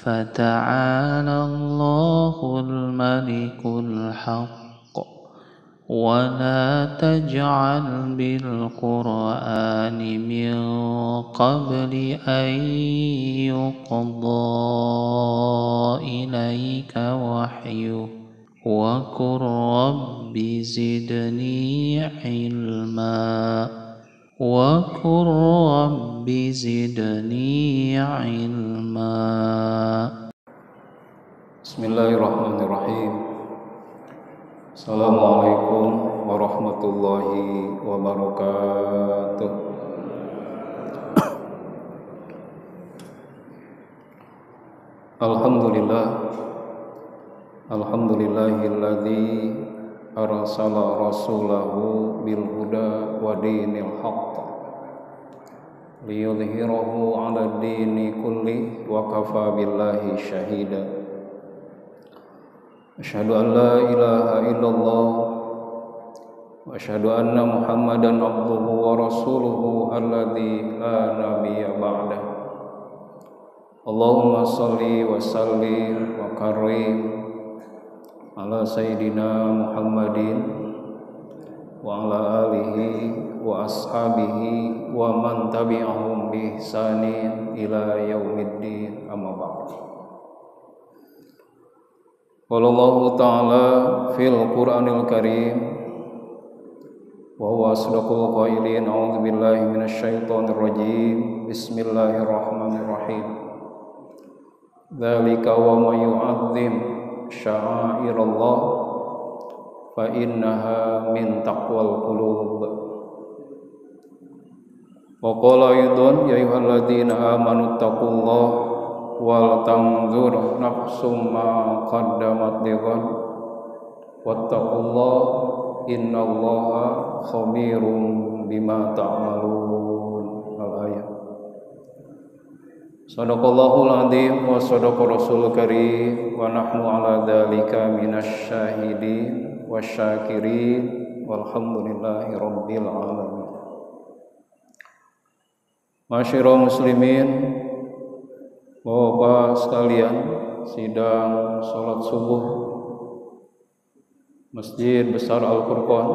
فتعالى الله الملك الحق ولا تجعل بالقرآن من قبل أن يقضى إليك وحيه وقل رب زدني علما وقل رب زدني علما. Bismillahirrahmanirrahim. Assalamualaikum warahmatullahi wabarakatuh. Alhamdulillahilladzi arsala rasulahu bil huda wa dinil haqq liyudhhirahu 'ala dini kulli wa kafa billahi syahida. Asyhadu an la ilaha illallah wa asyhadu anna Muhammadan abduhu wa rasuluhu alladzi la nabiyya ba'dah. Allahumma shalli wa sallim wa karim ala sayyidina Muhammadin wa ala alihi wa ashabihi wa man tabi'ahum bi ihsanin ila yaumiddin, amma ba'd. Qala Allah ta'ala fil Qur'anil Karim wa huwa asdaqul qailin, a'udzu billahi minasy syaithanir rajim. Bismillahirrahmanirrahim. Dzalika wa may yu'azzim sya'airallah fa innaha min taqwal qulub. Wa qala aydun ya ayyuhalladzina amanu taqullaha wal tanzur nafsum ma qaddamat lighad wattaqullaha innallaha khabirum bima ta'malun. Al-ayat. Shadaqallahul adzim wa shadaqa rasulul karim wa nahnu ala dzalika minasy syahidin wasyakirin walhamdulillahi rabbil alamin. Masyiral muslimin, Bapak sekalian, sidang salat subuh Masjid Besar Al-Furqan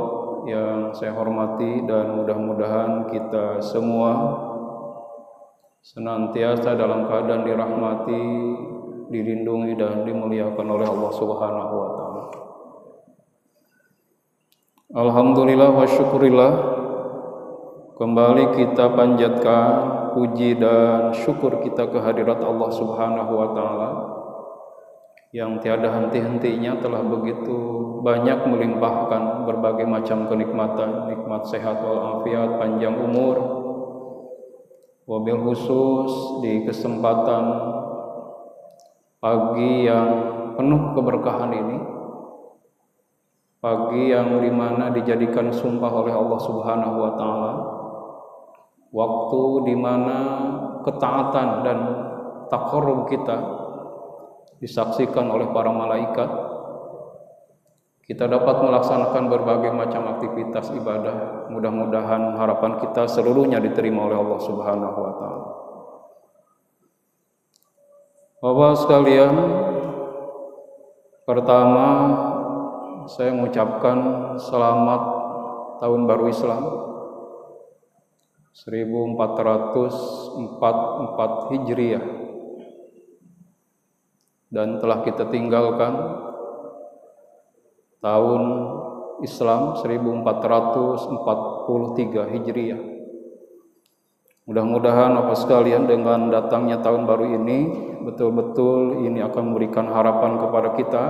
yang saya hormati, dan mudah-mudahan kita semua senantiasa dalam keadaan dirahmati, dilindungi dan dimuliakan oleh Allah Subhanahu wa taala. Alhamdulillah wa syukurillah, kembali kita panjatkan puji dan syukur kita kehadirat Allah Subhanahu wa taala yang tiada henti-hentinya telah begitu banyak melimpahkan berbagai macam kenikmatan, nikmat sehat walafiat, panjang umur. Wabil khusus di kesempatan pagi yang penuh keberkahan ini, pagi yang dimana dijadikan sumpah oleh Allah Subhanahu wa taala, waktu dimana ketaatan dan taqarrub kita disaksikan oleh para malaikat, kita dapat melaksanakan berbagai macam aktivitas ibadah. Mudah-mudahan harapan kita seluruhnya diterima oleh Allah Subhanahu wa taala. Bapak sekalian, pertama saya mengucapkan selamat tahun baru Islam 1444 Hijriah, dan telah kita tinggalkan tahun Islam 1443 Hijriah. Mudah-mudahan Bapak sekalian, dengan datangnya tahun baru ini, betul-betul ini akan memberikan harapan kepada kita,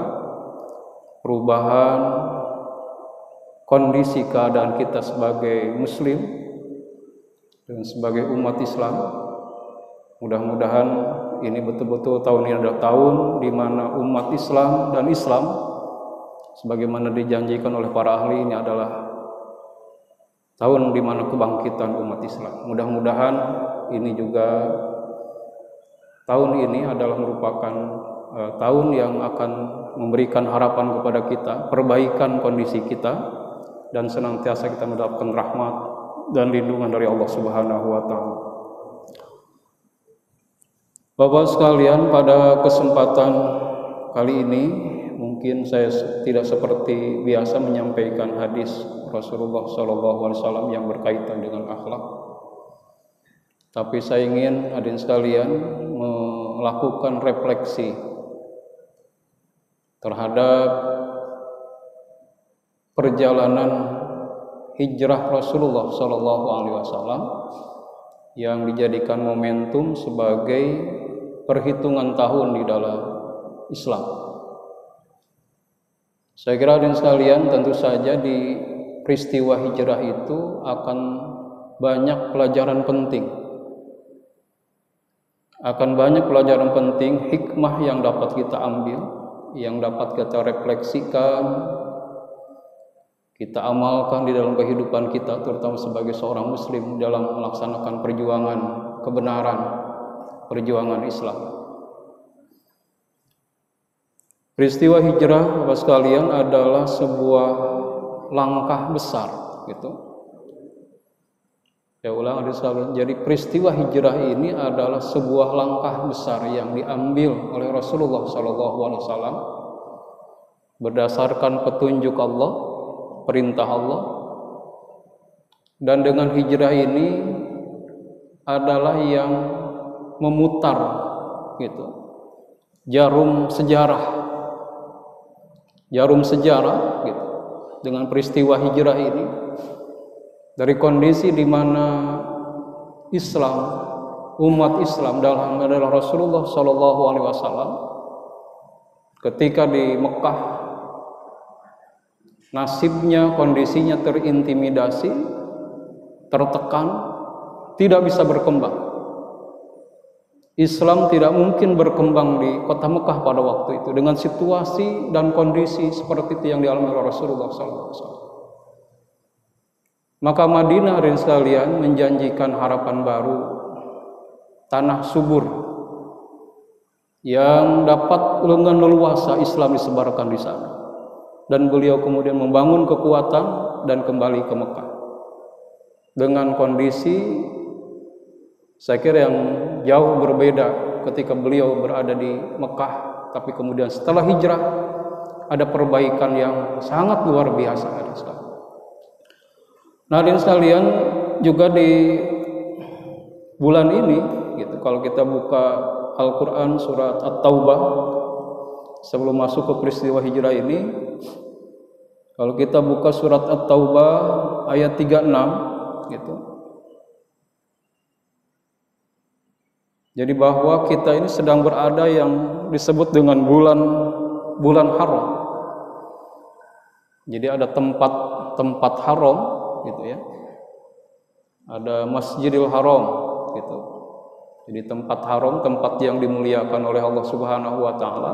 perubahan kondisi keadaan kita sebagai muslim dan sebagai umat Islam. Mudah-mudahan ini betul-betul tahun ini adalah tahun di mana umat Islam dan Islam, sebagaimana dijanjikan oleh para ahli, ini adalah tahun di mana kebangkitan umat Islam. Mudah-mudahan ini juga tahun ini adalah merupakan tahun yang akan memberikan harapan kepada kita, perbaikan kondisi kita, dan senantiasa kita mendapatkan rahmat dan lindungan dari Allah Subhanahu wa taala. Bapak sekalian, pada kesempatan kali ini mungkin saya tidak seperti biasa menyampaikan hadis Rasulullah SAW yang berkaitan dengan akhlak, tapi saya ingin hadirin sekalian melakukan refleksi terhadap perjalanan hijrah Rasulullah SAW yang dijadikan momentum sebagai perhitungan tahun di dalam Islam. Saya kira hadirin sekalian, tentu saja di peristiwa hijrah itu akan banyak pelajaran penting. Akan banyak pelajaran penting, hikmah yang dapat kita ambil, yang dapat kita refleksikan, kita amalkan di dalam kehidupan kita, terutama sebagai seorang muslim dalam melaksanakan perjuangan kebenaran, perjuangan Islam. Peristiwa hijrah, Bapak sekalian, adalah sebuah langkah besar, gitu. Ya ulang, adik sekalian. Jadi peristiwa hijrah ini adalah sebuah langkah besar yang diambil oleh Rasulullah SAW berdasarkan petunjuk Allah, perintah Allah. Dan dengan hijrah ini adalah yang memutar, gitu, jarum sejarah, gitu, dengan peristiwa hijrah ini. Dari kondisi di mana Islam, umat Islam dalam adalah Rasulullah SAW, ketika di Mekah nasibnya, kondisinya terintimidasi, tertekan, tidak bisa berkembang. Islam tidak mungkin berkembang di kota Mekah pada waktu itu dengan situasi dan kondisi seperti itu yang dialami oleh Rasulullah SAW. Maka Madinah, hadirin sekalian, menjanjikan harapan baru, tanah subur yang dapat dengan leluasa Islam disebarkan di sana. Dan beliau kemudian membangun kekuatan dan kembali ke Mekah dengan kondisi saya kira yang jauh berbeda ketika beliau berada di Mekah, tapi kemudian setelah hijrah ada perbaikan yang sangat luar biasa. Nah, hadirin sekalian, juga di bulan ini, gitu, kalau kita buka Al-Quran surat At-Taubah sebelum masuk ke peristiwa hijrah ini, kalau kita buka surat At-Taubah ayat 36, gitu. Jadi bahwa kita ini sedang berada yang disebut dengan bulan haram. Jadi ada tempat haram, gitu ya. Ada Masjidil Haram, gitu. Jadi tempat haram, tempat yang dimuliakan oleh Allah Subhanahu wa taala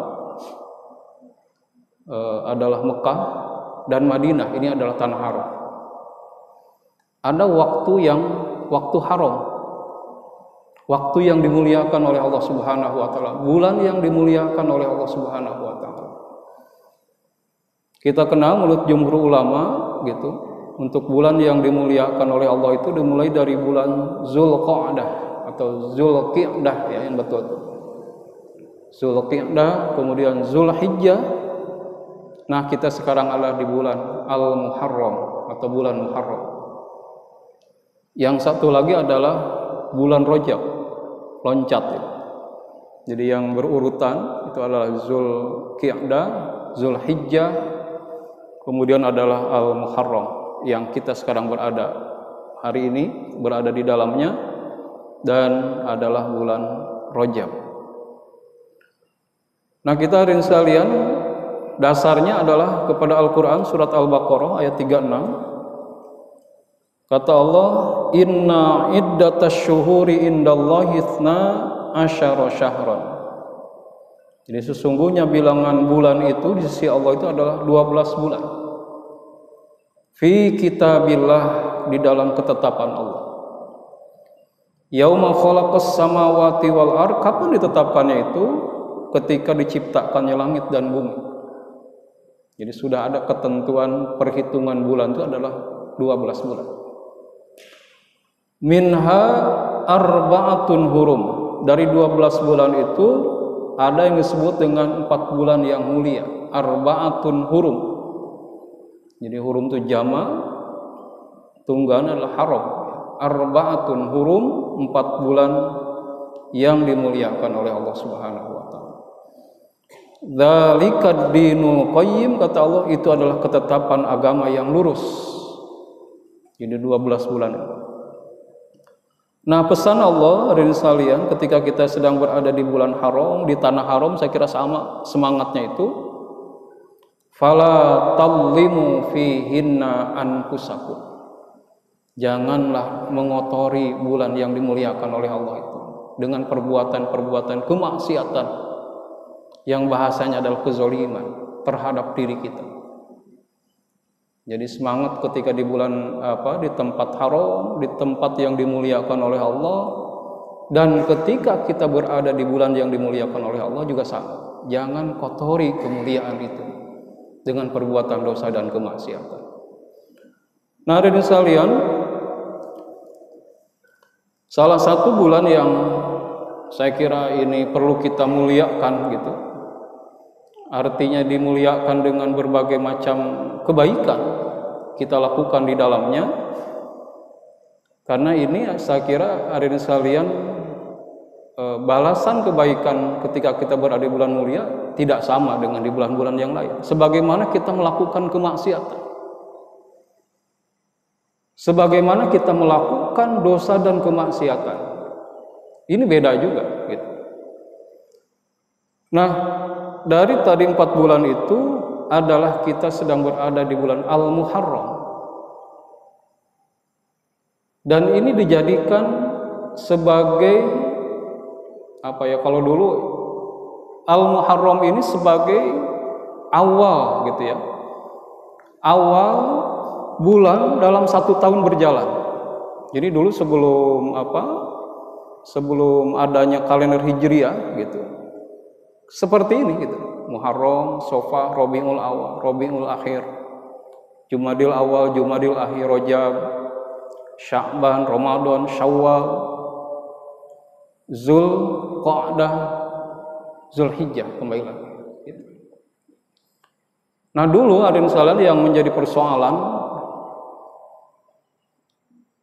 adalah Mekah dan Madinah. Ini adalah tanah haram. Ada waktu haram. Waktu yang dimuliakan oleh Allah Subhanahu wa taala, bulan yang dimuliakan oleh Allah Subhanahu wa taala. Kita kenal menurut jumhur ulama, gitu, untuk bulan yang dimuliakan oleh Allah itu dimulai dari bulan Zulqa'dah atau Zulqi'dah, ya, yang betul. Zulqi'dah, kemudian Zulhijjah. Nah, kita sekarang ada di bulan Al-Muharram atau bulan Muharram. Yang satu lagi adalah bulan Rajab, loncat, ya. Jadi yang berurutan itu adalah Zulqi'dah, Zulhijjah, kemudian adalah Al-Muharram yang kita sekarang berada hari ini, berada di dalamnya, dan adalah bulan Rajab. Nah, kita hadirin sekalian, dasarnya adalah kepada Al-Quran surat Al-Baqarah ayat 36. Kata Allah, inna iddatasy syuhuri indallahi 12 syahran. Jadi sesungguhnya bilangan bulan itu di sisi Allah itu adalah 12 bulan. Fi kitabillah, di dalam ketetapan Allah. Yauma khalaqas samawati wal ard, kapan ditetapkannya itu? Ketika diciptakannya langit dan bumi. Jadi sudah ada ketentuan perhitungan bulan itu adalah 12 bulan. Minha arba'atun hurum. dari 12 bulan itu ada yang disebut dengan 4 bulan yang mulia, arba'atun hurum. Jadi hurum itu jama', tunggal adalah haram. Arba'atun hurum, 4 bulan yang dimuliakan oleh Allah Subhanahu wa taala. Dzalika dinul qayyim, kata Allah, itu adalah ketetapan agama yang lurus. Jadi 12 bulan. Nah, pesan Allah hadirin sekalian, ketika kita sedang berada di bulan haram, di tanah haram, saya kira sama semangatnya itu, fala tadlimu fihinna anfusakum. Janganlah mengotori bulan yang dimuliakan oleh Allah itu dengan perbuatan-perbuatan kemaksiatan yang bahasanya adalah kezaliman terhadap diri kita. Jadi semangat ketika di bulan di tempat haram, di tempat yang dimuliakan oleh Allah, dan ketika kita berada di bulan yang dimuliakan oleh Allah juga sama. Jangan kotori kemuliaan itu dengan perbuatan dosa dan kemaksiatan. Nah, hadirin sekalian, salah satu bulan yang saya kira ini perlu kita muliakan gitu. Artinya dimuliakan dengan berbagai macam kebaikan kita lakukan di dalamnya. Karena ini saya kira hadirin sekalian, balasan kebaikan ketika kita berada di bulan mulia tidak sama dengan di bulan-bulan yang lain. Sebagaimana kita melakukan kemaksiatan, sebagaimana kita melakukan dosa dan kemaksiatan, ini beda juga gitu. Nah, dari tadi 4 bulan itu adalah kita sedang berada di bulan Al-Muharram. Dan ini dijadikan sebagai kalau dulu Al-Muharram ini sebagai awal gitu ya. Awal bulan dalam 1 tahun berjalan. Jadi dulu sebelum adanya kalender Hijriah gitu, seperti ini gitu. Muharram, Safar, Rabiul Awal, Rabiul Akhir, Jumadil Awal, Jumadil Akhir, Rajab, Sya'ban, Ramadan, Syawal, Zulqa'dah, Zulhijjah, kembali lagi gitu. Nah, dulu hadirin sekalian yang menjadi persoalan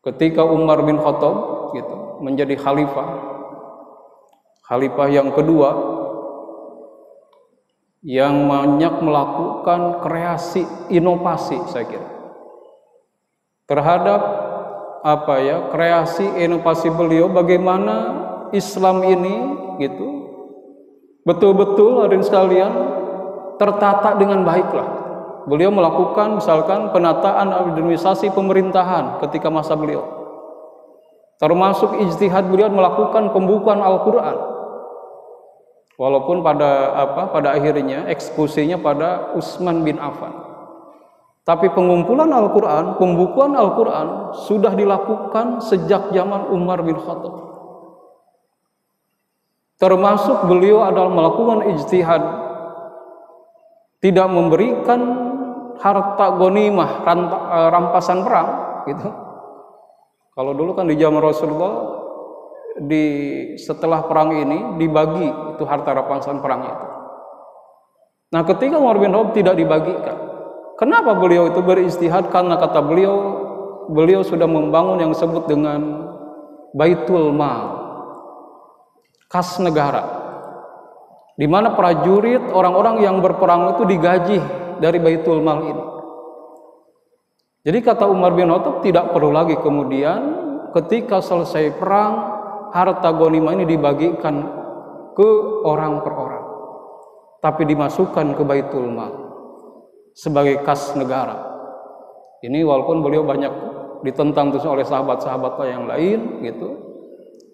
ketika Umar bin Khattab gitu menjadi khalifah yang kedua, yang banyak melakukan kreasi, inovasi saya kira terhadap kreasi inovasi beliau, bagaimana Islam ini gitu betul-betul hadirin sekalian tertata dengan baiklah. Beliau melakukan misalkan penataan administrasi pemerintahan ketika masa beliau, termasuk ijtihad beliau melakukan pembukuan Al-Quran. Walaupun pada akhirnya eksekusinya pada Utsman bin Affan. Tapi pengumpulan Al-Quran, pembukuan Al-Quran sudah dilakukan sejak zaman Umar bin Khattab. Termasuk beliau adalah melakukan ijtihad, tidak memberikan harta ghanimah, rampasan perang gitu. Kalau dulu kan di zaman Rasulullah, setelah perang ini dibagi itu harta rampasan perang itu. Nah, ketika Umar bin Khattab tidak dibagikan, kenapa beliau itu berijtihad? Karena kata beliau sudah membangun yang disebut dengan Baitul Mal, kas negara, di mana prajurit, orang-orang yang berperang itu digaji dari Baitul Mal ini. Jadi kata Umar bin Khattab tidak perlu lagi kemudian ketika selesai perang harta ghanimah ini dibagikan ke orang per orang, tapi dimasukkan ke Baitul Mal sebagai kas negara. Ini walaupun beliau banyak ditentang oleh sahabat-sahabat yang lain gitu,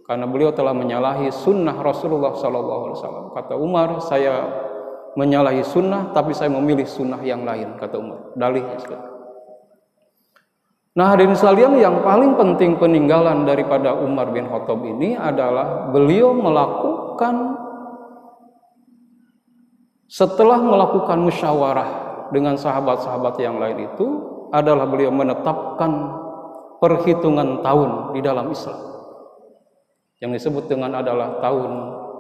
karena beliau telah menyalahi sunnah Rasulullah SAW. Kata Umar, saya menyalahi sunnah, tapi saya memilih sunnah yang lain, kata Umar. Dalihnya seperti. Nah, hadirin sekalian, yang paling penting peninggalan daripada Umar bin Khattab ini adalah beliau melakukan, setelah melakukan musyawarah dengan sahabat-sahabat yang lain itu, adalah beliau menetapkan perhitungan tahun di dalam Islam. yang disebut dengan adalah tahun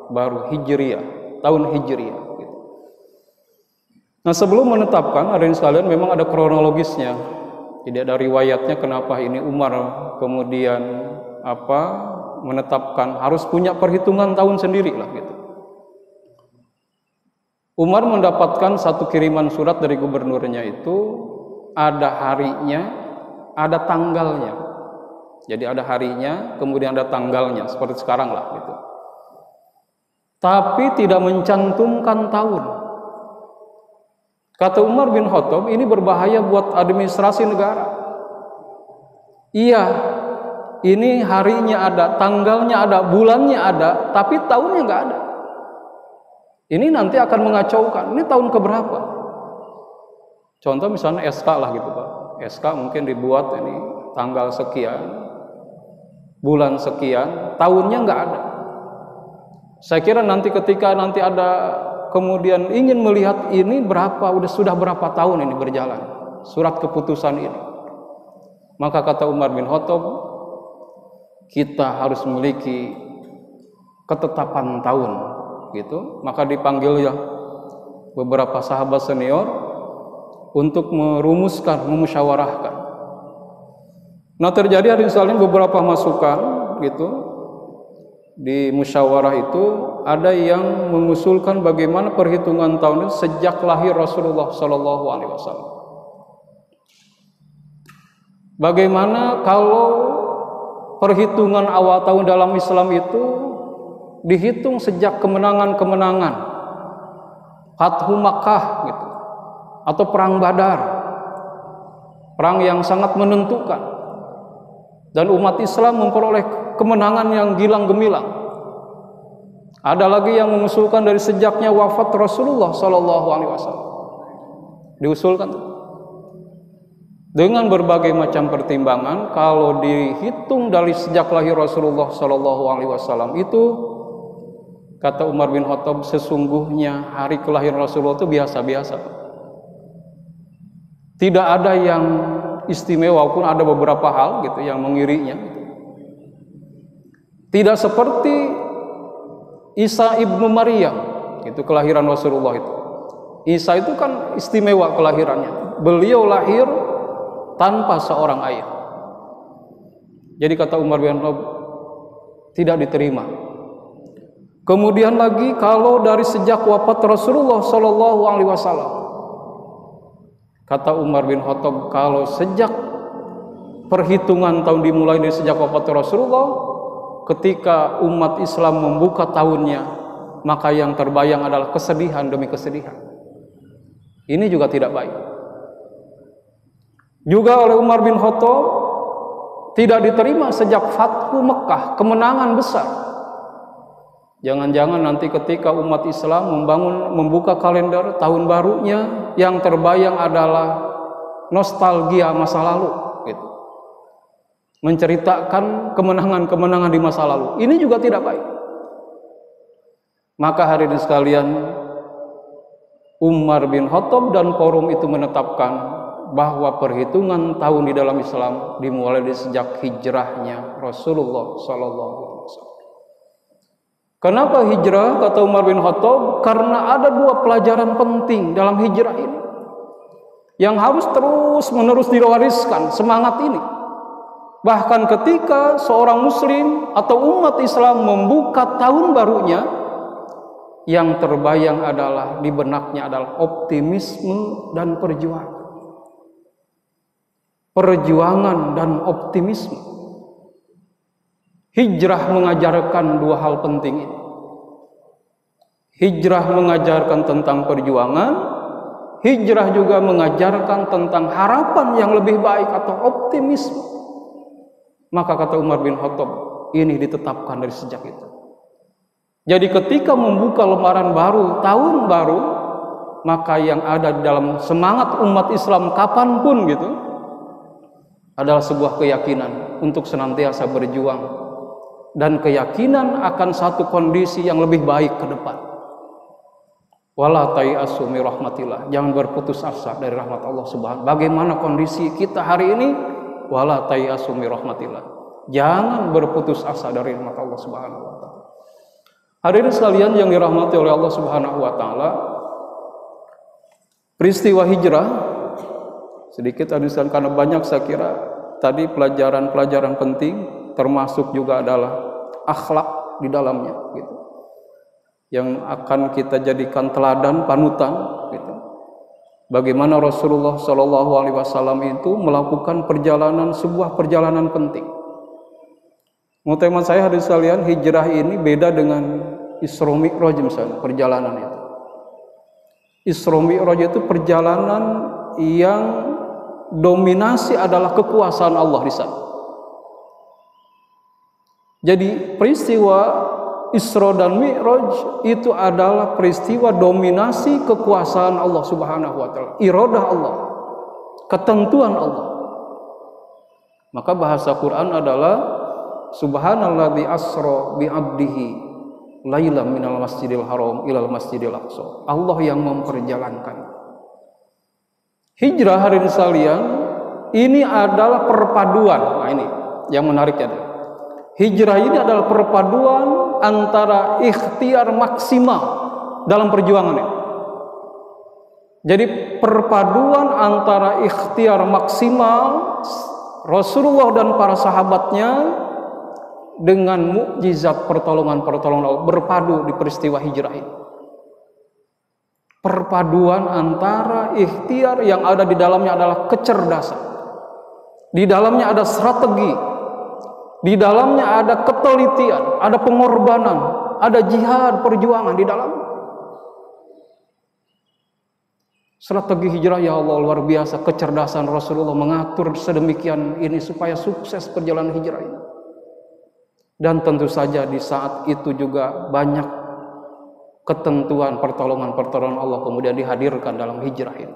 baru Hijriah, tahun Hijriah gitu. Nah, sebelum menetapkan, hadirin sekalian, memang ada kronologisnya. Jadi ada riwayatnya kenapa ini Umar kemudian menetapkan harus punya perhitungan tahun sendiri lah gitu. Umar mendapatkan satu kiriman surat dari gubernurnya, itu ada harinya, ada tanggalnya. Jadi ada harinya, kemudian ada tanggalnya, seperti sekarang lah gitu. Tapi tidak mencantumkan tahun. Kata Umar bin Khattab, ini berbahaya buat administrasi negara. Iya, ini harinya ada, tanggalnya ada, bulannya ada, tapi tahunnya nggak ada. Ini nanti akan mengacaukan. Ini tahun keberapa? Contoh misalnya SK lah gitu Pak. SK mungkin dibuat ini tanggal sekian, bulan sekian, tahunnya nggak ada. Saya kira nanti ketika nanti ada kemudian ingin melihat ini sudah berapa tahun ini berjalan surat keputusan ini, maka kata Umar bin Khattab, kita harus memiliki ketetapan tahun gitu. Maka dipanggil ya beberapa sahabat senior untuk merumuskan, memusyawarahkan. Nah, terjadi hadirin sekalian beberapa masukan gitu. Di musyawarah itu ada yang mengusulkan bagaimana perhitungan tahun itu sejak lahir Rasulullah Shallallahu Alaihi Wasallam. Bagaimana kalau perhitungan awal tahun dalam Islam itu dihitung sejak kemenangan-kemenangan, Fathu Makkah gitu, atau perang Badar, perang yang sangat menentukan, dan umat Islam memperoleh kemenangan yang gilang gemilang. Ada lagi yang mengusulkan dari sejaknya wafat Rasulullah Sallallahu Alaihi Wasallam, diusulkan dengan berbagai macam pertimbangan. Kalau dihitung dari sejak lahir Rasulullah Sallallahu Alaihi Wasallam itu, kata Umar bin Khattab, sesungguhnya hari kelahiran Rasulullah itu biasa-biasa, tidak ada yang istimewa, walaupun ada beberapa hal gitu yang mengirinya. Tidak seperti Isa ibnu Maryam, itu kelahiran Rasulullah itu. Isa itu kan istimewa kelahirannya. Beliau lahir tanpa seorang ayah. Jadi kata Umar bin Khattab, tidak diterima. Kemudian lagi kalau dari sejak wafat Rasulullah Shallallahu Alaihi Wasallam, kata Umar bin Khattab, kalau sejak perhitungan tahun dimulai dari sejak wafat Rasulullah, ketika umat Islam membuka tahunnya, maka yang terbayang adalah kesedihan demi kesedihan. Ini juga tidak baik. Juga oleh Umar bin Khattab tidak diterima sejak Fathu Mekah, kemenangan besar. Jangan-jangan nanti ketika umat Islam membuka kalender tahun barunya, yang terbayang adalah nostalgia masa lalu gitu, menceritakan kemenangan-kemenangan di masa lalu. Ini juga tidak baik. Maka hadirin sekalian, Umar bin Khattab dan forum itu menetapkan bahwa perhitungan tahun di dalam Islam dimulai dari sejak hijrahnya Rasulullah Sallallahu Alaihi Wasallam. Kenapa hijrah, kata Umar bin Khattab? Karena ada dua pelajaran penting dalam hijrah ini yang harus terus-menerus diwariskan semangat ini. Bahkan ketika seorang muslim atau umat Islam membuka tahun barunya, yang terbayang adalah di benaknya adalah optimisme dan perjuangan. Perjuangan dan optimisme. Hijrah mengajarkan dua hal penting ini. Hijrah mengajarkan tentang perjuangan, hijrah juga mengajarkan tentang harapan yang lebih baik atau optimisme. Maka kata Umar bin Khattab, ini ditetapkan dari sejak itu. Jadi ketika membuka lembaran baru, tahun baru, maka yang ada di dalam semangat umat Islam kapanpun gitu adalah sebuah keyakinan untuk senantiasa berjuang, dan keyakinan akan satu kondisi yang lebih baik ke depan. Wala tayasu min rahmatillah, jangan berputus asa dari rahmat Allah Subhanahu. Bagaimana kondisi kita hari ini? Wala tayasu min rahmatillah, Jangan berputus asa dari rahmat Allah Subhanahu wa taala. Hadirin sekalian yang dirahmati oleh Allah Subhanahu wa taala, peristiwa hijrah sedikit hadisan karena banyak saya kira tadi pelajaran-pelajaran penting, termasuk juga adalah akhlak di dalamnya gitu. Yang akan kita jadikan teladan panutan gitu. Bagaimana Rasulullah Shallallahu alaihi wasallam itu melakukan sebuah perjalanan penting. Tema saya hadirin sekalian, hijrah ini beda dengan Isra Mi'raj misalnya, perjalanan itu. Isra Mi'raj itu perjalanan yang dominasi adalah kekuasaan Allah di sana. Jadi peristiwa Isra dan Mi'raj itu adalah peristiwa dominasi kekuasaan Allah Subhanahu wa taala, iradah Allah, ketentuan Allah. Maka bahasa Quran adalah Subhanalladzi asra bi 'abdihi lailan minal masjidil haram ilal masjidil aqsa. Allah yang memperjalankan. Hijrah hadirin sekalian, ini adalah perpaduan. Nah ini yang menariknya. Hijrah ini adalah perpaduan antara ikhtiar maksimal dalam perjuangan ini. Jadi perpaduan antara ikhtiar maksimal Rasulullah dan para sahabatnya dengan mukjizat pertolongan Allah berpadu di peristiwa hijrah ini. Perpaduan antara ikhtiar yang ada di dalamnya adalah kecerdasan. Di dalamnya ada strategi. Di dalamnya ada ketelitian, ada pengorbanan, ada jihad, perjuangan di dalam. Strategi hijrah ya Allah luar biasa, kecerdasan Rasulullah mengatur sedemikian ini supaya sukses perjalanan hijrah ini. Dan tentu saja di saat itu juga banyak ketentuan pertolongan Allah kemudian dihadirkan dalam hijrah ini.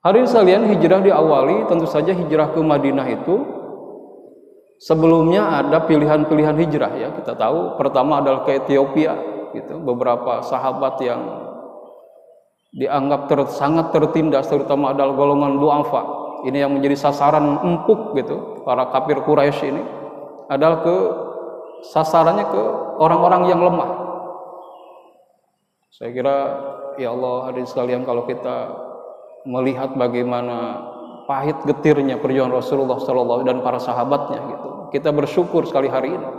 Hadirin sekalian, hijrah diawali tentu saja hijrah ke Madinah itu sebelumnya ada pilihan-pilihan hijrah ya. Kita tahu pertama adalah ke Ethiopia gitu. Beberapa sahabat yang dianggap sangat tertindas terutama adalah golongan du'afa. Ini yang menjadi sasaran empuk gitu. Para kafir Quraisy ini adalah sasarannya ke orang-orang yang lemah. Saya kira ya Allah hadirin sekalian, kalau kita melihat bagaimana pahit getirnya perjuangan Rasulullah SAW dan para sahabatnya gitu, kita bersyukur sekali hari ini.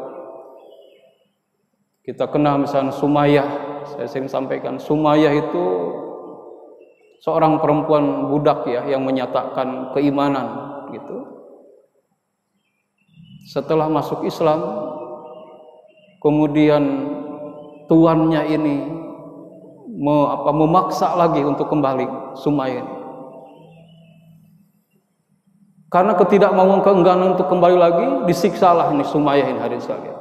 Kita kenal misalnya Sumayyah, saya sering sampaikan, Sumayyah itu seorang perempuan budak ya yang menyatakan keimanan gitu. Setelah masuk Islam, kemudian tuannya ini memaksa lagi untuk kembali Sumayyah. Karena ketidakmauan, keengganan untuk kembali lagi, disiksalah ini Sumayyah ini hadirin sekalian.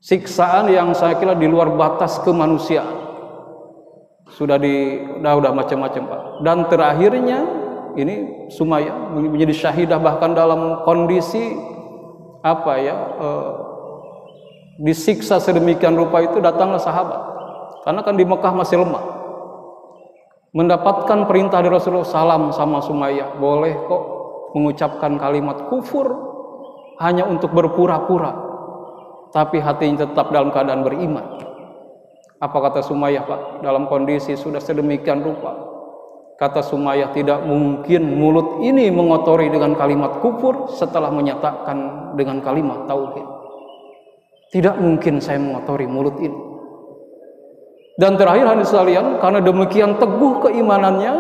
Siksaan yang saya kira di luar batas kemanusiaan. Sudah macam-macam Pak. Dan terakhirnya ini Sumayyah menjadi syahidah bahkan dalam kondisi disiksa sedemikian rupa itu datanglah sahabat. Karena kan di Mekah masih lemah. Mendapatkan perintah dari Rasulullah, salam sama Sumayyah, boleh kok mengucapkan kalimat kufur hanya untuk berpura-pura, tapi hatinya tetap dalam keadaan beriman. Apa kata Sumayyah Pak? Dalam kondisi sudah sedemikian rupa, kata Sumayyah, tidak mungkin mulut ini mengotori dengan kalimat kufur setelah menyatakan dengan kalimat tauhid. Tidak mungkin saya mengotori mulut ini. Dan terakhir hadirin sekalian, karena demikian teguh keimanannya,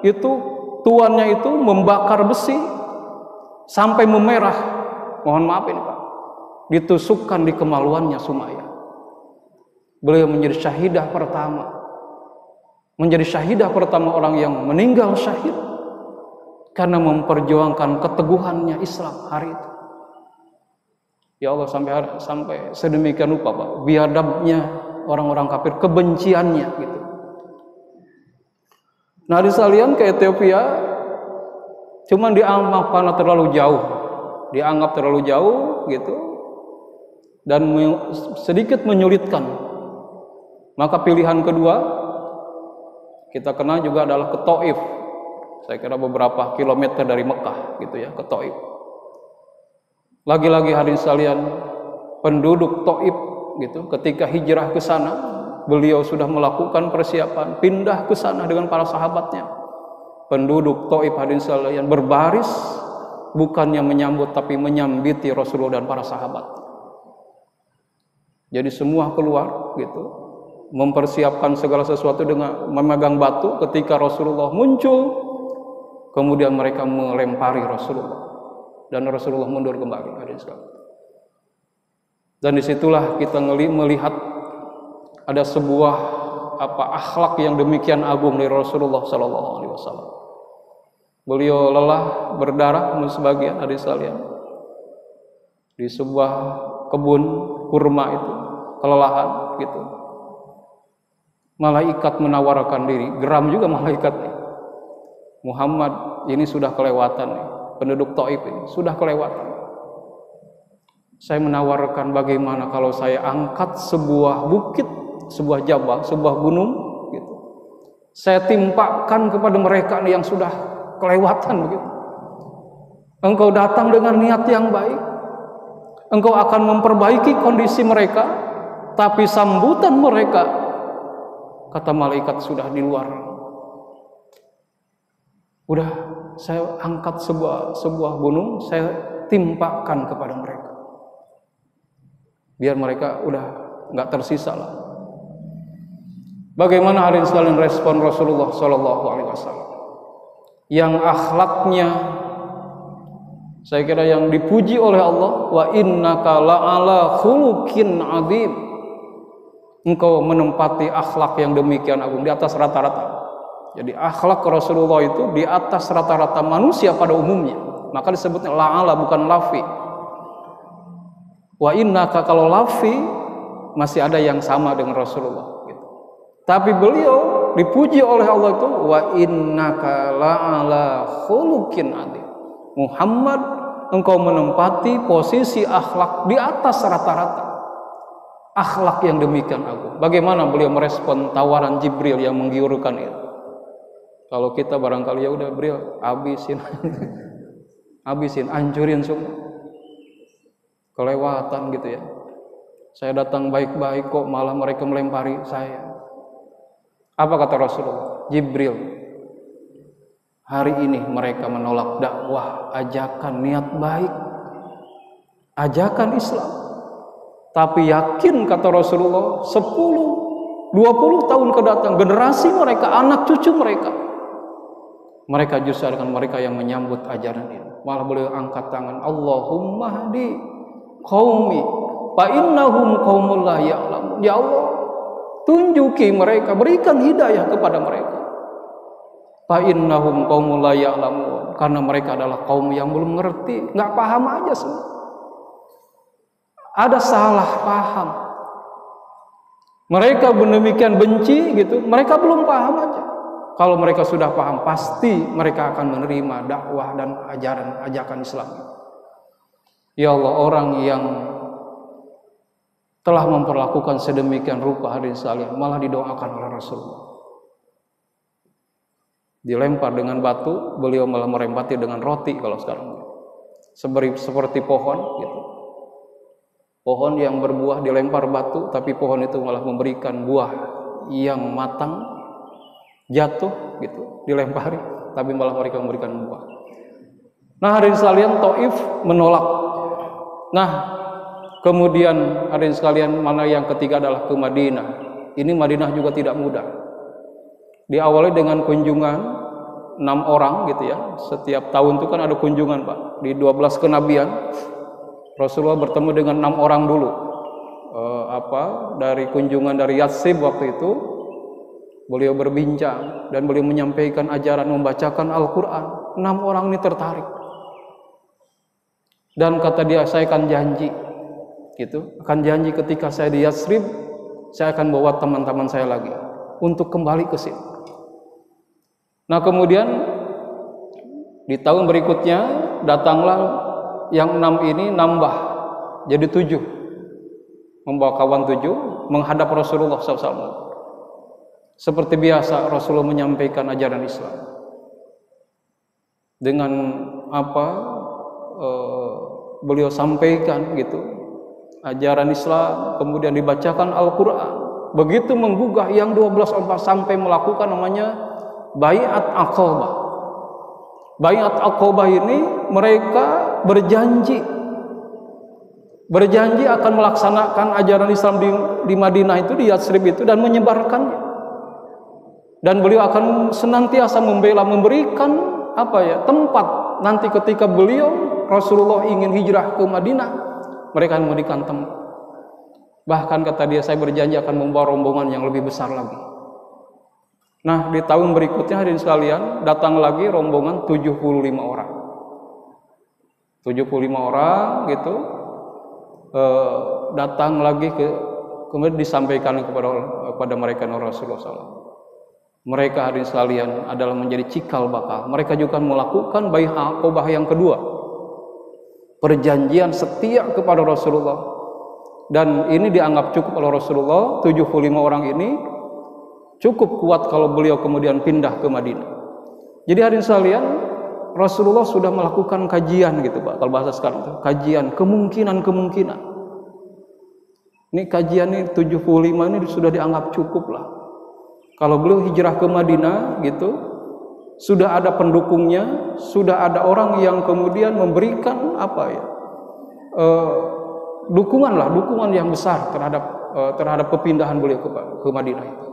itu tuannya itu membakar besi sampai memerah. Mohon maaf ini Pak, ditusukkan di kemaluannya Sumayyah. Beliau menjadi syahidah pertama. Menjadi syahidah pertama orang yang meninggal syahid karena memperjuangkan keteguhannya Islam hari itu. Ya Allah, sampai sedemikian rupa Pak, biadabnya orang-orang kafir, kebenciannya gitu. Nah di sekalian ke Ethiopia cuman dianggap karena dianggap terlalu jauh gitu, dan sedikit menyulitkan. Maka pilihan kedua kita kenal juga adalah ke Taif. Saya kira beberapa kilometer dari Mekah gitu ya, ke Taif. Lagi-lagi hadirin sekalian, penduduk Taif gitu ketika hijrah ke sana, beliau sudah melakukan persiapan pindah ke sana dengan para sahabatnya. Penduduk Taif hadirin sekalian berbaris, bukannya menyambut tapi menyambiti Rasulullah dan para sahabat. Jadi semua keluar gitu, mempersiapkan segala sesuatu dengan memegang batu. Ketika Rasulullah muncul, kemudian mereka melempari Rasulullah dan Rasulullah mundur kembali. Dan disitulah kita melihat ada sebuah akhlak yang demikian agung dari Rasulullah Sallallahu Alaihi Wasallam. Beliau lelah berdarah sebagian hadirin sekalian di sebuah kebun kurma itu, kelelahan gitu. Malaikat menawarkan diri, geram juga malaikat nih. Muhammad ini sudah kelewatan nih, penduduk Taif ini sudah kelewatan. Saya menawarkan bagaimana kalau saya angkat sebuah bukit, sebuah jabal, sebuah gunung gitu. Saya timpakan kepada mereka nih yang sudah kelewatan begitu. Engkau datang dengan niat yang baik, engkau akan memperbaiki kondisi mereka, tapi sambutan mereka, kata malaikat, sudah di luar. Udah saya angkat sebuah gunung, saya timpakan kepada mereka, biar mereka udah nggak tersisa lah. Bagaimana hadirin sekalian respon Rasulullah Shallallahu Alaihi Wasallam yang akhlaknya saya kira yang dipuji oleh Allah, wa innaka la'ala khuluqin adzim. Engkau menempati akhlak yang demikian agung, di atas rata-rata. Jadi akhlak Rasulullah itu di atas rata-rata manusia pada umumnya. Maka disebutnya la'ala, bukan lafi. Wa innaka, kalau lafi masih ada yang sama dengan Rasulullah gitu. Tapi beliau dipuji oleh Allah itu wa innaka la'ala khuluqin adzim. Muhammad, engkau menempati posisi akhlak di atas rata-rata. Akhlak yang demikian agung. Bagaimana beliau merespon tawaran Jibril yang menggiurkan itu? Kalau kita barangkali ya udah beliau habisin, hancurin semua. Kelewatan gitu ya. Saya datang baik-baik kok malah mereka melempari saya. Apa kata Rasulullah? Jibril, hari ini mereka menolak dakwah, ajakan niat baik, ajakan Islam. Tapi yakin kata Rasulullah, 10-20 tahun kedatang, generasi mereka, anak cucu mereka justru dengan mereka yang menyambut ajaran ini. Malah beliau angkat tangan, Allahumma hdi qaumi fa innahum qaumul la ya'lamun. Ya Allah, tunjuki mereka, berikan hidayah kepada mereka. Fa innahum qaumul la ya'lamun, karena mereka adalah kaum yang belum mengerti, enggak paham aja semua. Ada salah paham. Mereka demikian benci gitu, mereka belum paham aja. Kalau mereka sudah paham, pasti mereka akan menerima dakwah dan ajakan Islam. Ya Allah, orang yang telah memperlakukan sedemikian rupa hadirin sekalian malah didoakan oleh Rasulullah. Dilempar dengan batu, beliau malah merempati dengan roti kalau sekarang. Seperti pohon gitu. Pohon yang berbuah dilempar batu, tapi pohon itu malah memberikan buah yang matang, jatuh gitu, dilempari, tapi malah mereka memberikan buah. Nah hadirin sekalian, Taif menolak. Nah kemudian hadirin sekalian, mana yang ketiga adalah ke Madinah. Ini Madinah juga tidak mudah. Diawali dengan kunjungan 6 orang gitu ya. Setiap tahun itu kan ada kunjungan Pak. Di 12 kenabian Rasulullah bertemu dengan 6 orang dulu. Dari kunjungan dari Yatsrib waktu itu, beliau berbincang dan beliau menyampaikan ajaran, membacakan Al-Quran. 6 orang ini tertarik. Dan kata dia, saya akan janji, gitu, akan janji ketika saya di Yatsrib, saya akan bawa teman-teman saya lagi untuk kembali ke sini. Nah kemudian di tahun berikutnya datanglah yang 6 ini nambah jadi 7, membawa kawan 7 menghadap Rasulullah SAW. Seperti biasa Rasulullah menyampaikan ajaran Islam. dengan apa beliau sampaikan gitu ajaran Islam, kemudian dibacakan Al-Quran, begitu menggugah yang 12 orang sampai melakukan namanya Baiat Aqabah. Baiat Aqabah ini mereka berjanji akan melaksanakan ajaran Islam di Madinah itu, di Yatsrib itu, dan menyebarkannya. Dan beliau akan senantiasa membela, memberikan tempat nanti ketika beliau Rasulullah ingin hijrah ke Madinah, mereka akan memberikan tempat. Bahkan kata dia, saya berjanji akan membawa rombongan yang lebih besar lagi. Nah, di tahun berikutnya hadirin sekalian, datang lagi rombongan 75 orang. 75 orang gitu datang lagi kemudian disampaikan kepada mereka Rasulullah SAW. Mereka hadirin sekalian adalah menjadi cikal bakal. Mereka juga melakukan Bai'ah Aqabah yang kedua, perjanjian setia kepada Rasulullah. Dan ini dianggap cukup oleh Rasulullah. 75 orang ini cukup kuat kalau beliau kemudian pindah ke Madinah. Jadi hadirin sekalian, Rasulullah sudah melakukan kajian gitu Pak, kalau bahasa sekarang itu, kajian kemungkinan. Ini kajian ini 75 ini sudah dianggap cukup lah. Kalau beliau hijrah ke Madinah gitu, sudah ada pendukungnya, sudah ada orang yang kemudian memberikan dukungan yang besar terhadap kepindahan beliau ke Madinah itu.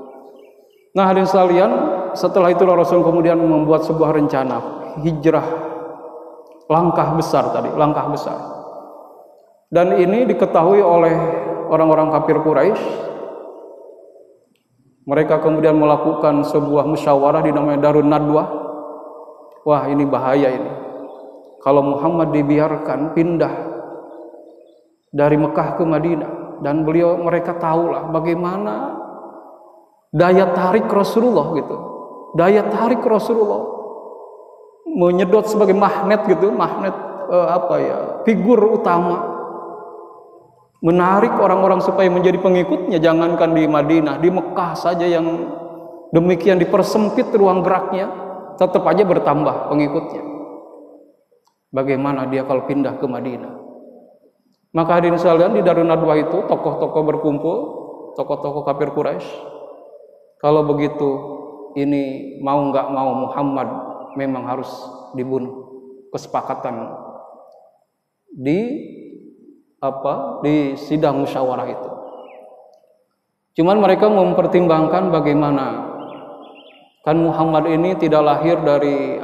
Nah, hadirin sekalian, setelah itu Rasul kemudian membuat sebuah rencana hijrah, langkah besar. Dan ini diketahui oleh orang-orang kafir Quraisy. Mereka kemudian melakukan sebuah musyawarah dinamanya Darun Nadwah. Wah, ini bahaya ini. Kalau Muhammad dibiarkan pindah dari Mekah ke Madinah, dan mereka tahulah bagaimana daya tarik Rasulullah gitu. Daya tarik Rasulullah menyedot sebagai magnet gitu, figur utama, menarik orang-orang supaya menjadi pengikutnya. Jangankan di Madinah, di Mekah saja yang demikian dipersempit ruang geraknya, tetap aja bertambah pengikutnya. Bagaimana dia kalau pindah ke Madinah? Maka hadirin sekalian, di Darun Nadwah itu tokoh-tokoh berkumpul, tokoh-tokoh kafir Quraisy. Kalau begitu, ini mau nggak mau Muhammad memang harus dibunuh. Kesepakatan di sidang musyawarah itu. Cuman mereka mempertimbangkan bagaimana, kan Muhammad ini tidak lahir dari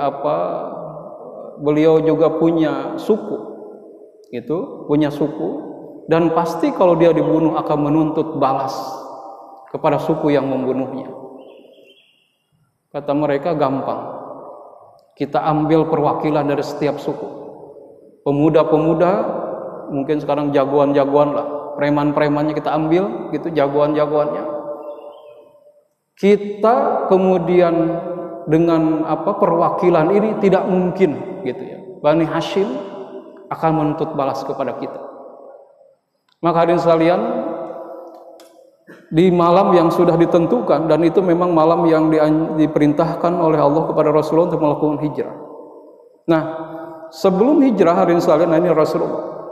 beliau juga punya suku, dan pasti kalau dia dibunuh akan menuntut balas kepada suku yang membunuhnya. Kata mereka, gampang, kita ambil perwakilan dari setiap suku, pemuda-pemuda, mungkin sekarang jagoan-jagoan lah, preman-premannya kita ambil gitu, jagoan-jagoannya. Kita kemudian dengan perwakilan ini tidak mungkin gitu ya, Bani Hashim akan menuntut balas kepada kita. Maka hadirin sekalian, di malam yang sudah ditentukan, dan itu memang malam yang diperintahkan oleh Allah kepada Rasulullah untuk melakukan hijrah. Nah, sebelum hijrah hadirin sekalian, ini Rasulullah,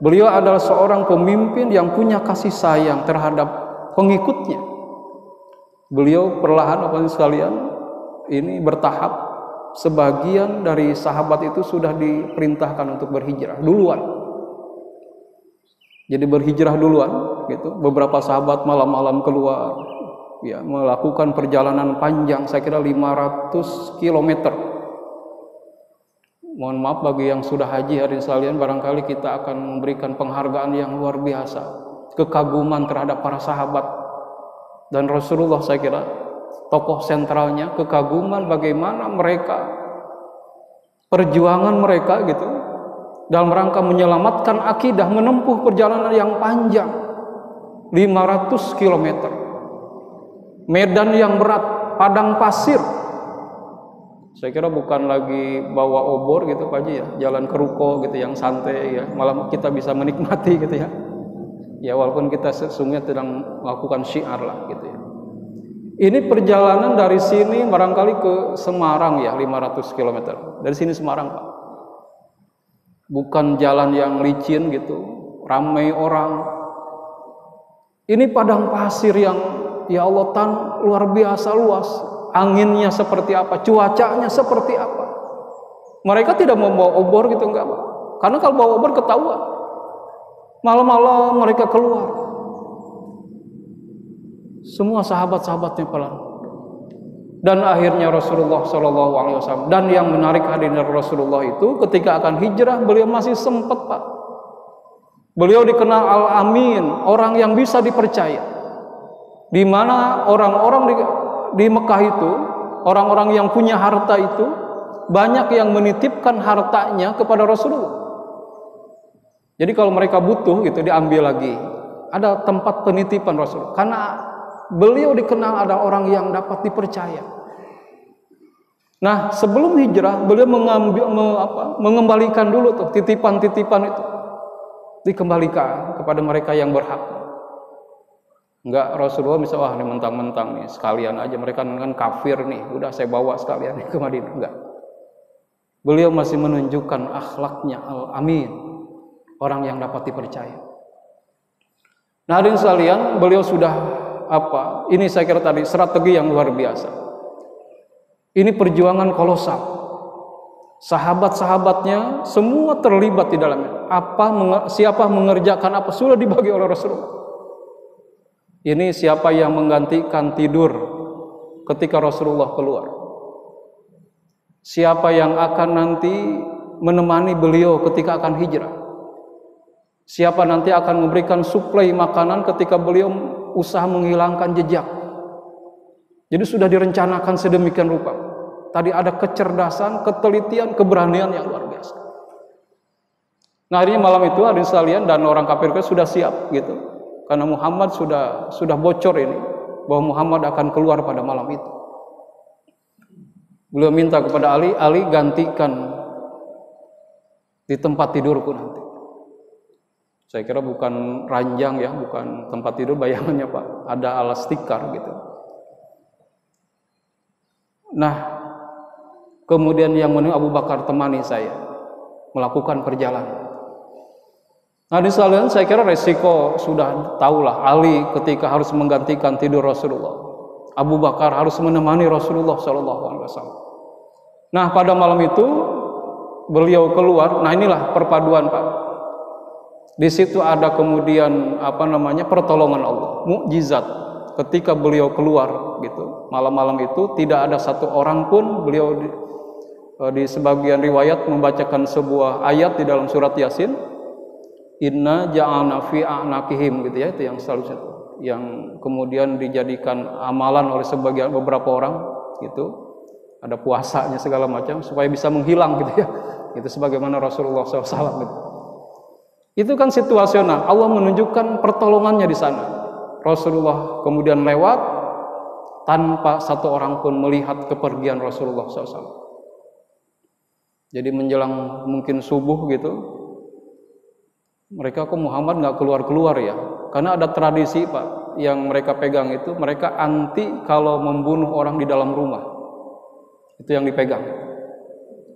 beliau adalah seorang pemimpin yang punya kasih sayang terhadap pengikutnya. Beliau perlahan sekalian ini bertahap. Sebagian dari sahabat itu sudah diperintahkan untuk berhijrah duluan. Jadi berhijrah duluan gitu. Beberapa sahabat malam-malam keluar ya, melakukan perjalanan panjang, saya kira 500 km. Mohon maaf bagi yang sudah haji hadirin sekalian, barangkali kita akan memberikan penghargaan yang luar biasa, kekaguman terhadap para sahabat dan Rasulullah. Saya kira tokoh sentralnya, kekaguman bagaimana mereka, perjuangan mereka gitu dalam rangka menyelamatkan akidah, menempuh perjalanan yang panjang 500 km, medan yang berat, padang pasir. Saya kira bukan lagi bawa obor gitu Pak Haji ya, jalan ke ruko gitu yang santai ya, malam kita bisa menikmati gitu ya. Ya walaupun kita sesungguhnya sedang melakukan syiar lah gitu ya. Ini perjalanan dari sini barangkali ke Semarang ya, 500 km. Dari sini Semarang, Pak. Bukan jalan yang licin gitu, ramai orang. Ini padang pasir yang ya Allah luar biasa luas. Anginnya seperti apa, cuacanya seperti apa. Mereka tidak mau bawa obor gitu, enggak, Pak. Karena kalau bawa obor ketahuan. Malam-malam mereka keluar. Semua sahabat-sahabatnya pelan. Dan akhirnya Rasulullah SAW. Dan yang menarik hadirin Rasulullah itu ketika akan hijrah, beliau masih sempat, Pak. Beliau dikenal Al-Amin, orang yang bisa dipercaya. Di mana orang-orang di Mekah itu, orang-orang yang punya harta itu, banyak yang menitipkan hartanya kepada Rasulullah. Jadi kalau mereka butuh gitu, diambil lagi. Ada tempat penitipan Rasulullah. Karena beliau dikenal ada orang yang dapat dipercaya. Nah, sebelum hijrah, beliau mengembalikan dulu tuh titipan-titipan itu. Dikembalikan kepada mereka yang berhak. Enggak Rasulullah misalnya, wah ini mentang-mentang nih, sekalian aja, mereka kan kafir nih, udah saya bawa sekalian nih ke Madinah. Enggak. Beliau masih menunjukkan akhlaknya Al-Amin, orang yang dapat dipercaya. Nah, hadirin sekalian, beliau sudah ini saya kira tadi strategi yang luar biasa. Ini perjuangan kolosal. Sahabat-sahabatnya semua terlibat di dalamnya. Siapa mengerjakan apa sudah dibagi oleh Rasulullah. Ini siapa yang menggantikan tidur ketika Rasulullah keluar. Siapa yang akan nanti menemani beliau ketika akan hijrah. Siapa nanti akan memberikan suplai makanan ketika beliau usaha menghilangkan jejak. Jadi sudah direncanakan sedemikian rupa. Tadi ada kecerdasan, ketelitian, keberanian yang luar biasa. Nah, akhirnya malam itu hadirin sekalian dan orang kafir sudah siap gitu. Karena Muhammad sudah bocor ini bahwa Muhammad akan keluar pada malam itu. Beliau minta kepada Ali gantikan di tempat tidurku nanti. Saya kira bukan ranjang ya, bukan tempat tidur, bayangannya Pak, ada alas tikar gitu. Nah, kemudian yang menurut Abu Bakar temani saya melakukan perjalanan. Nah, di sekalian saya kira resiko sudah tahulah, Ali ketika harus menggantikan tidur Rasulullah. Abu Bakar harus menemani Rasulullah SAW. Nah, pada malam itu beliau keluar. Nah, inilah perpaduan, Pak. Di situ ada kemudian pertolongan Allah, mukjizat ketika beliau keluar gitu. Malam-malam itu tidak ada satu orang pun, beliau di sebagian riwayat membacakan sebuah ayat di dalam surat Yasin, inna ja'alna fi a'naqihim gitu ya, itu yang selanjutnya yang kemudian dijadikan amalan oleh beberapa orang gitu. Ada puasanya segala macam supaya bisa menghilang gitu ya. Itu sebagaimana Rasulullah SAW gitu. Itu kan situasional. Allah menunjukkan pertolongannya di sana. Rasulullah kemudian lewat tanpa satu orang pun melihat kepergian Rasulullah SAW. Jadi menjelang mungkin subuh gitu, mereka kok Muhammad nggak keluar-keluar ya? Karena ada tradisi Pak yang mereka pegang itu, mereka anti kalau membunuh orang di dalam rumah. Itu yang dipegang.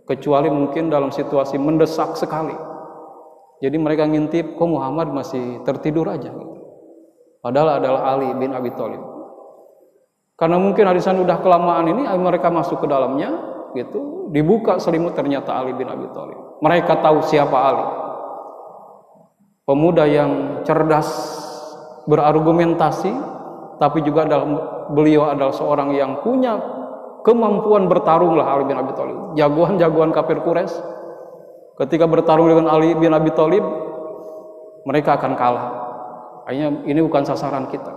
Kecuali mungkin dalam situasi mendesak sekali. Jadi mereka ngintip, kok Muhammad masih tertidur aja gitu. Padahal adalah Ali bin Abi Thalib. Karena mungkin di sana udah kelamaan ini, mereka masuk ke dalamnya gitu, dibuka selimut ternyata Ali bin Abi Thalib. Mereka tahu siapa Ali. Pemuda yang cerdas, berargumentasi, tapi juga beliau adalah seorang yang punya kemampuan bertarung lah, Ali bin Abi Thalib. Jagoan-jagoan kafir Quraisy ketika bertarung dengan Ali bin Abi Thalib, mereka akan kalah. Akhirnya ini bukan sasaran kita.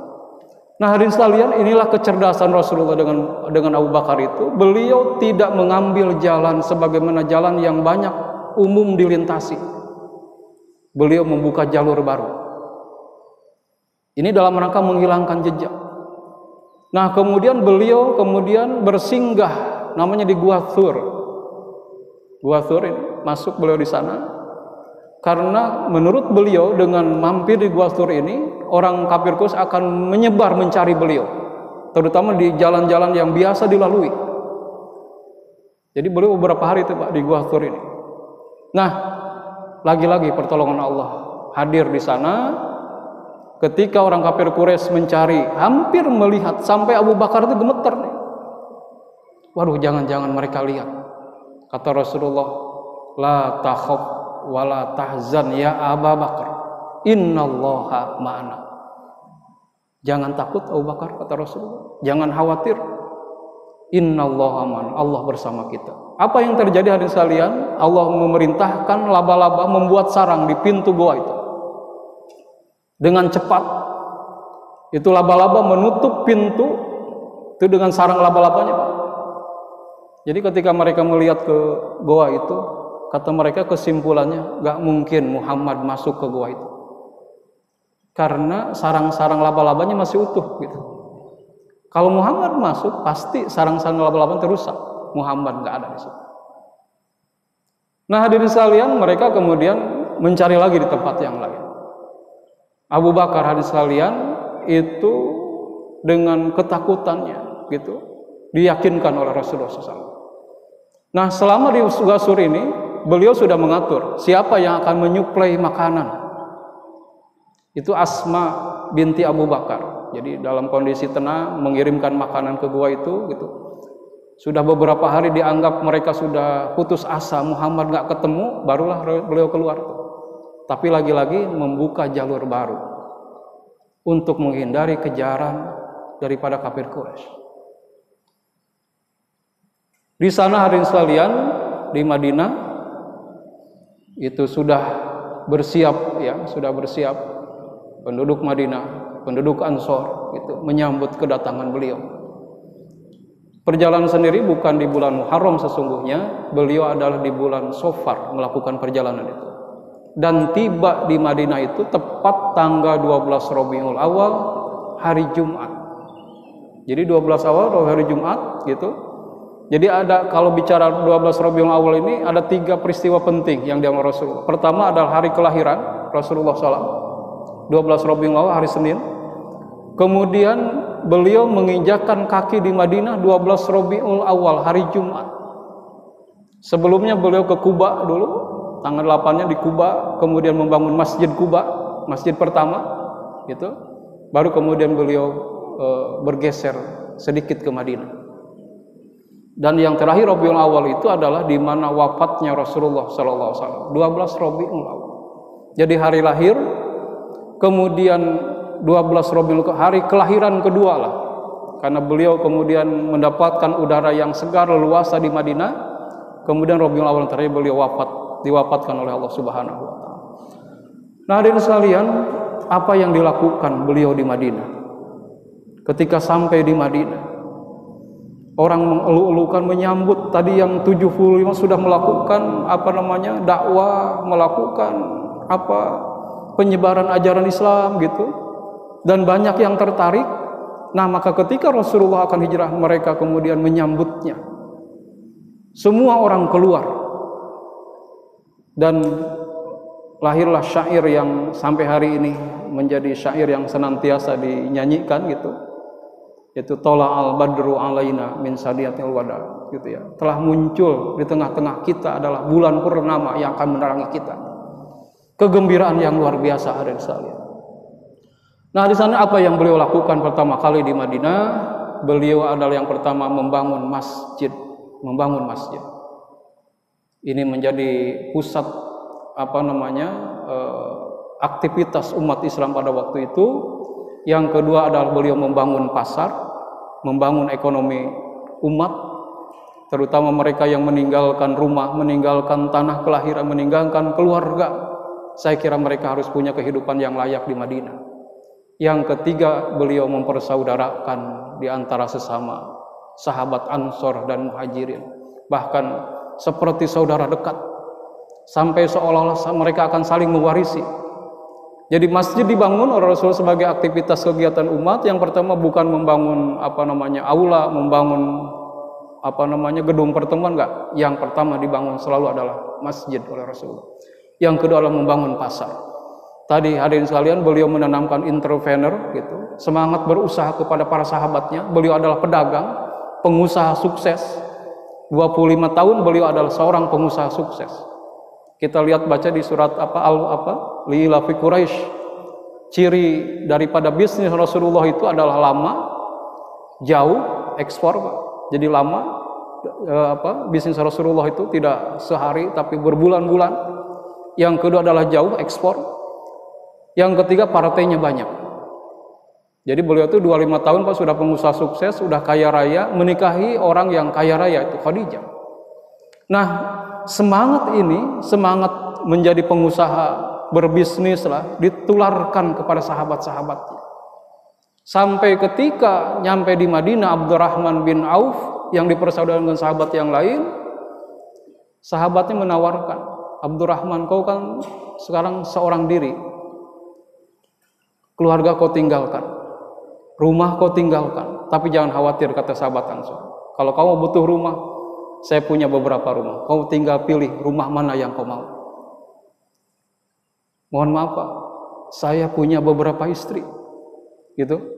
Nah, hadirin sekalian, inilah kecerdasan Rasulullah dengan Abu Bakar itu. Beliau tidak mengambil jalan sebagaimana jalan yang banyak umum dilintasi. Beliau membuka jalur baru. Ini dalam rangka menghilangkan jejak. Nah, kemudian beliau bersinggah namanya di Gua Thur. Gua Thur ini masuk beliau di sana karena menurut beliau dengan mampir di Gua Thur ini orang kafir Quraisy akan menyebar mencari beliau. terutama di jalan-jalan yang biasa dilalui. Jadi beliau beberapa hari itu Pak di Gua Thur ini. Nah, lagi-lagi pertolongan Allah hadir di sana. Ketika orang kafir Quraisy mencari, hampir melihat, sampai Abu Bakar itu gemeter nih. Waduh, jangan-jangan mereka lihat. Kata Rasulullah, la takhaf wa la tahzan ya Abu Bakar, innallaha ma'ana. Jangan takut Abu Bakar, kata Rasulullah. Jangan khawatir. Innallaha ma'ana, Allah bersama kita. Apa yang terjadi hadirin sekalian? Allah memerintahkan laba-laba membuat sarang di pintu goa itu. Dengan cepat itu laba-laba menutup pintu itu dengan sarang laba-labanya, Pak. Jadi ketika mereka melihat ke goa itu, kata mereka kesimpulannya gak mungkin Muhammad masuk ke goa itu, karena sarang-sarang laba-labanya masih utuh gitu. Kalau Muhammad masuk, pasti sarang-sarang laba-labanya terusak. Muhammad gak ada di situ. Nah, hadirin sekalian, mereka kemudian mencari lagi di tempat yang lain. Abu Bakar, hadirin sekalian, itu dengan ketakutannya gitu diyakinkan oleh Rasulullah SAW. Nah, selama di Gua Thur ini beliau sudah mengatur siapa yang akan menyuplai makanan. Itu Asma binti Abu Bakar. Jadi dalam kondisi tenang mengirimkan makanan ke gua itu gitu. Sudah beberapa hari dianggap mereka sudah putus asa, Muhammad nggak ketemu, barulah beliau keluar. Tapi lagi-lagi membuka jalur baru untuk menghindari kejaran daripada kafir Quraisy. Di sana hadirin sekalian, di Madinah itu sudah bersiap ya, sudah bersiap penduduk Madinah, penduduk Ansor itu menyambut kedatangan beliau. Perjalanan sendiri bukan di bulan Muharram sesungguhnya, beliau adalah di bulan Safar melakukan perjalanan itu. Dan tiba di Madinah itu tepat tanggal 12 Rabiul Awal, hari Jumat. Jadi 12 awal hari Jumat gitu. Jadi ada, kalau bicara 12 Rabiul Awal ini ada 3 peristiwa penting yang dialami Rasulullah. Pertama adalah hari kelahiran Rasulullah SAW, 12 Rabiul Awal hari Senin. Kemudian beliau menginjakkan kaki di Madinah 12 Rabiul Awal hari Jumat. Sebelumnya beliau ke Kuba dulu, tanggal 8-nya di Kuba, kemudian membangun Masjid Kuba, masjid pertama gitu. Baru kemudian beliau bergeser sedikit ke Madinah. Dan yang terakhir Rabiul Awal itu adalah di mana wafatnya Rasulullah sallallahu alaihi wasallam, 12 Rabiul Awal. Jadi hari lahir, kemudian 12 Rabiul Awal, hari kelahiran kedua lah. Karena beliau kemudian mendapatkan udara yang segar leluasa di Madinah, kemudian Rabiul Awal terakhir beliau diwafatkan oleh Allah Subhanahu wa taala. Nah, hadirin sekalian, apa yang dilakukan beliau di Madinah? Ketika sampai di Madinah, orang mengeluh-elukan menyambut. Tadi yang 75 sudah melakukan dakwah, melakukan penyebaran ajaran Islam gitu. Dan banyak yang tertarik. Nah, maka ketika Rasulullah akan hijrah, mereka kemudian menyambutnya. Semua orang keluar. Dan lahirlah syair yang sampai hari ini menjadi syair yang senantiasa dinyanyikan gitu. Yaitu Tola'al badru alaina min sadiatil wada gitu ya. Telah muncul di tengah-tengah kita adalah bulan purnama yang akan menerangi kita. Kegembiraan yang luar biasa ada di sana. Nah, di sana apa yang beliau lakukan pertama kali di Madinah? Beliau adalah yang pertama membangun masjid. Ini menjadi pusat aktivitas umat Islam pada waktu itu. Yang kedua adalah beliau membangun pasar, membangun ekonomi umat, terutama mereka yang meninggalkan rumah, meninggalkan tanah kelahiran, meninggalkan keluarga. Saya kira mereka harus punya kehidupan yang layak di Madinah. Yang ketiga, beliau mempersaudarakan di antara sesama sahabat Ansor dan Muhajirin, bahkan seperti saudara dekat, sampai seolah-olah mereka akan saling mewarisi. Jadi masjid dibangun oleh Rasul sebagai aktivitas kegiatan umat. Yang pertama bukan membangun aula, membangun gedung pertemuan, enggak. Yang pertama dibangun selalu adalah masjid oleh Rasulullah. Yang kedua adalah membangun pasar. Tadi hadirin sekalian, beliau menanamkan entrepreneur gitu, semangat berusaha kepada para sahabatnya. Beliau adalah pedagang, pengusaha sukses. 25 tahun beliau adalah seorang pengusaha sukses. Kita lihat baca di surat Li'ilafi Quraisy. Ciri daripada bisnis Rasulullah itu adalah lama, jauh, ekspor, Pak. Jadi lama, bisnis Rasulullah itu tidak sehari tapi berbulan-bulan. Yang kedua adalah jauh, ekspor. Yang ketiga, partainya banyak. Jadi beliau itu 25 tahun Pak sudah pengusaha sukses, sudah kaya raya, menikahi orang yang kaya raya, itu Khadijah. Nah, semangat ini, semangat menjadi pengusaha, berbisnis lah, ditularkan kepada sahabat-sahabatnya. Sampai ketika nyampe di Madinah, Abdurrahman bin Auf yang dipersaudarakan dengan sahabat yang lain, sahabatnya menawarkan, Abdurrahman, kau kan sekarang seorang diri, keluarga kau tinggalkan, rumah kau tinggalkan, tapi jangan khawatir, kata sahabat Ansor. Kalau kamu butuh rumah, saya punya beberapa rumah. Kau tinggal pilih rumah mana yang kau mau. Mohon maaf Pak, saya punya beberapa istri, gitu.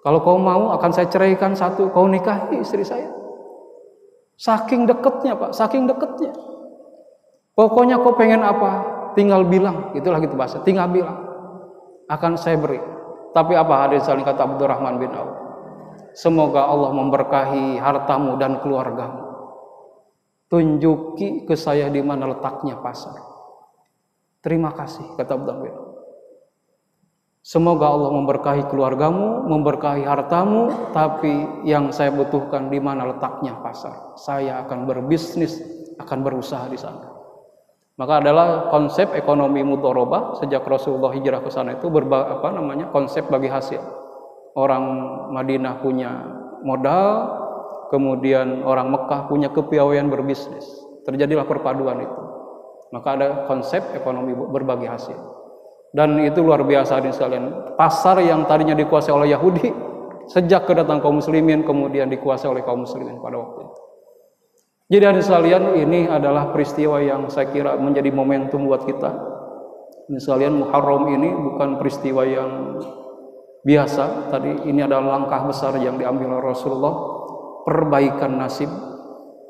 Kalau kau mau, akan saya ceraikan satu, kau nikahi istri saya. Saking dekatnya Pak, saking dekatnya. Pokoknya kau pengen apa, tinggal bilang, itulah gitu bahasa, tinggal bilang, akan saya beri. Tapi apa hadirin sekalian, kata Abdurrahman bin Auf, semoga Allah memberkahi hartamu dan keluargamu. Tunjuki ke saya di mana letaknya pasar. Terima kasih, kata Abdurrahman bin Auf. Semoga Allah memberkahi keluargamu, memberkahi hartamu, tapi yang saya butuhkan di mana letaknya pasar. Saya akan berbisnis, akan berusaha di sana. Maka adalah konsep ekonomi mudharabah sejak Rasulullah hijrah ke sana itu konsep bagi hasil. Orang Madinah punya modal, kemudian orang Mekah punya kepiawaian berbisnis. Terjadilah perpaduan itu. Maka ada konsep ekonomi berbagi hasil. Dan itu luar biasa hadirin sekalian. Pasar yang tadinya dikuasai oleh Yahudi, sejak kedatangan kaum muslimin kemudian dikuasai oleh kaum muslimin pada waktu itu. Jadi hadirin sekalian, ini adalah peristiwa yang saya kira menjadi momentum buat kita. Hadirin sekalian, Muharram ini bukan peristiwa yang biasa. Tadi ini adalah langkah besar yang diambil oleh Rasulullah, perbaikan nasib,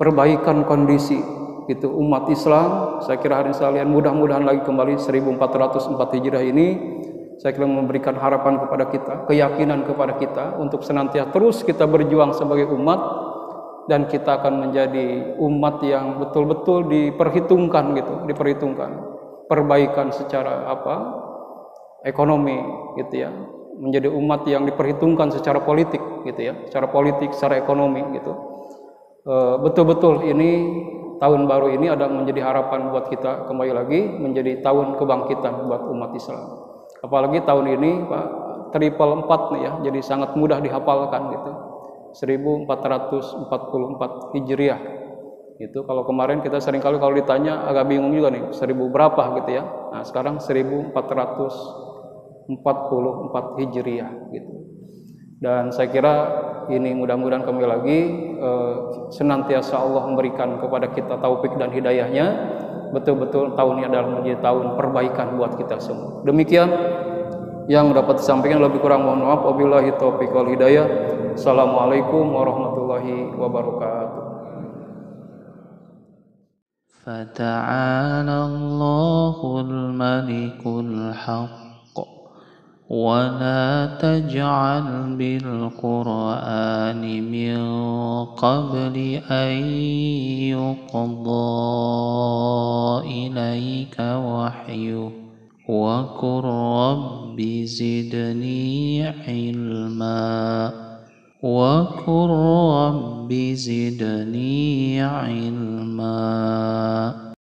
perbaikan kondisi itu umat Islam. Saya kira hadirin sekalian, mudah-mudahan lagi kembali 1404 Hijrah ini, saya kira memberikan harapan kepada kita, keyakinan kepada kita untuk senantiasa terus kita berjuang sebagai umat. Dan kita akan menjadi umat yang betul-betul diperhitungkan gitu, diperhitungkan perbaikan secara ekonomi gitu ya, menjadi umat yang diperhitungkan secara politik gitu ya, secara politik, secara ekonomi gitu. Betul-betul ini tahun baru ini ada menjadi harapan buat kita, kembali lagi menjadi tahun kebangkitan buat umat Islam. Apalagi tahun ini Pak, triple 4 nih ya, jadi sangat mudah dihafalkan gitu. 1444 Hijriah. Itu kalau kemarin kita seringkali kalau ditanya agak bingung juga nih, 1000 berapa gitu ya. Nah, sekarang 1444 Hijriah gitu. Dan saya kira ini mudah-mudahan kembali lagi senantiasa Allah memberikan kepada kita taufik dan hidayahnya. Betul-betul tahun ini adalah menjadi tahun perbaikan buat kita semua. Demikian yang dapat disampaikan, lebih kurang mohon maaf. Wabillahi taufiq wal hidayah. Assalamualaikum warahmatullahi wabarakatuh. Fata'ala Allahul Malikul Haqq wa la taj'al bil Qur'ani min qabli an yuqda ilaika wahyuh wa qur rabbi zidni ilma وقل رب زدني علما